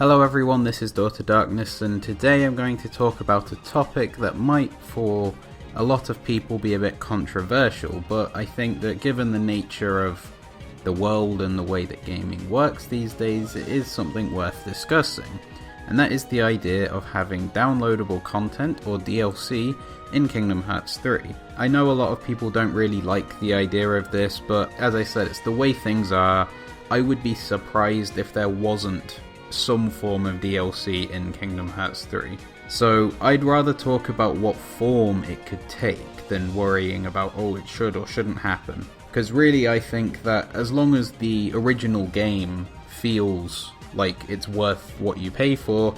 Hello everyone, this is Daughter Darkness, and today I'm going to talk about a topic that might, for a lot of people, be a bit controversial, but I think that given the nature of the world and the way that gaming works these days, it is something worth discussing, and that is the idea of having downloadable content, or DLC, in Kingdom Hearts 3. I know a lot of people don't really like the idea of this, but as I said, it's the way things are. I would be surprised if there wasn't some form of DLC in Kingdom Hearts 3. So I'd rather talk about what form it could take than worrying about, oh, it should or shouldn't happen. Because really I think that as long as the original game feels like it's worth what you pay for,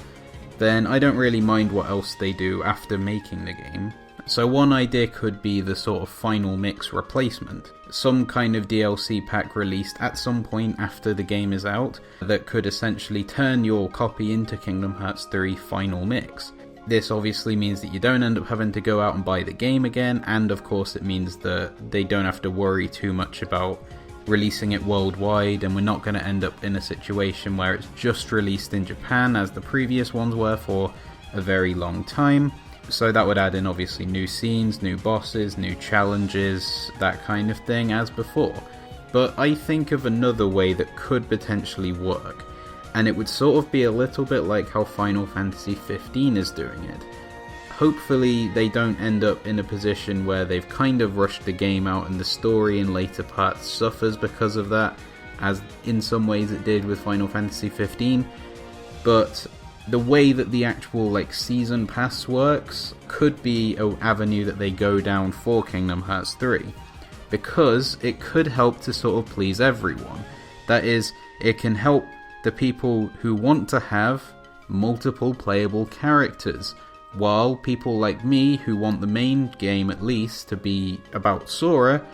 then I don't really mind what else they do after making the game. So one idea could be the sort of final mix replacement. Some kind of DLC pack released at some point after the game is out that could essentially turn your copy into Kingdom Hearts 3 final mix. This obviously means that you don't end up having to go out and buy the game again, and of course it means that they don't have to worry too much about releasing it worldwide, and we're not going to end up in a situation where it's just released in Japan as the previous ones were for a very long time. So that would add in obviously new scenes, new bosses, new challenges, that kind of thing as before. But I think of another way that could potentially work, and it would sort of be a little bit like how Final Fantasy 15 is doing it. Hopefully they don't end up in a position where they've kind of rushed the game out and the story in later parts suffers because of that, as in some ways it did with Final Fantasy 15, but the way that the actual season pass works could be an avenue that they go down for Kingdom Hearts 3, because it could help to sort of please everyone. That is, it can help the people who want to have multiple playable characters, while people like me who want the main game at least to be about Sora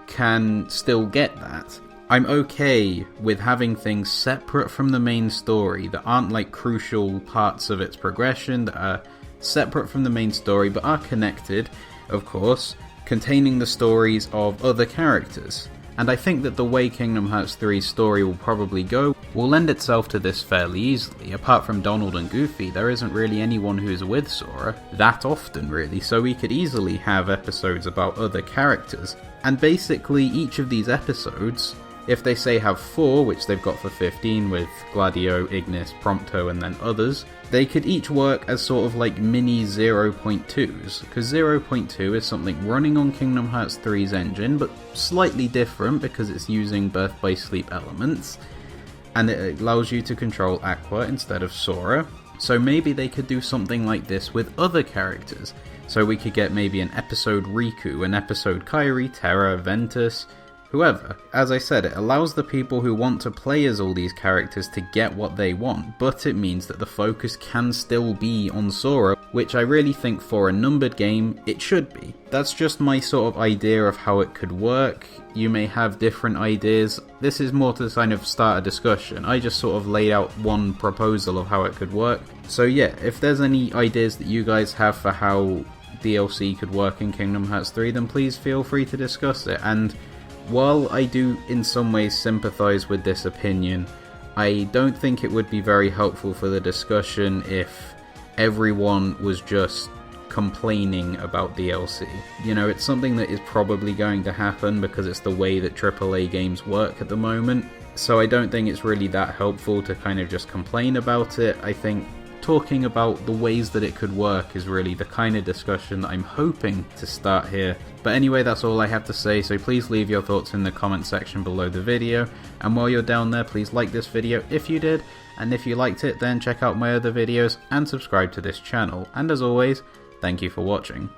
can still get that. I'm okay with having things separate from the main story that aren't crucial parts of its progression, that are separate from the main story but are connected, of course, containing the stories of other characters. And I think that the way Kingdom Hearts 3's story will probably go will lend itself to this fairly easily. Apart from Donald and Goofy, there isn't really anyone who's with Sora that often really, so we could easily have episodes about other characters. And basically each of these episodes, if they say have 4, which they've got for 15 with Gladio, Ignis, Prompto and then others, they could each work as sort of mini 0.2s, because 0.2 is something running on Kingdom Hearts 3's engine, but slightly different because it's using Birth by Sleep elements, and it allows you to control Aqua instead of Sora. So maybe they could do something like this with other characters. So we could get maybe an episode Riku, an episode Kairi, Terra, Ventus, whoever. As I said, it allows the people who want to play as all these characters to get what they want, but it means that the focus can still be on Sora, which I really think for a numbered game, it should be. That's just my sort of idea of how it could work. You may have different ideas. This is more to kind of start a discussion. I just sort of laid out one proposal of how it could work. So yeah, if there's any ideas that you guys have for how DLC could work in Kingdom Hearts 3, then please feel free to discuss it. And while I do in some ways sympathise with this opinion, I don't think it would be very helpful for the discussion if everyone was just complaining about DLC. You know, it's something that is probably going to happen because it's the way that AAA games work at the moment, so I don't think it's really that helpful to kind of just complain about it. I think talking about the ways that it could work is really the kind of discussion that I'm hoping to start here. But anyway, that's all I have to say, so please leave your thoughts in the comment section below the video, and while you're down there, please like this video if you did, and if you liked it, then check out my other videos and subscribe to this channel. And as always, thank you for watching.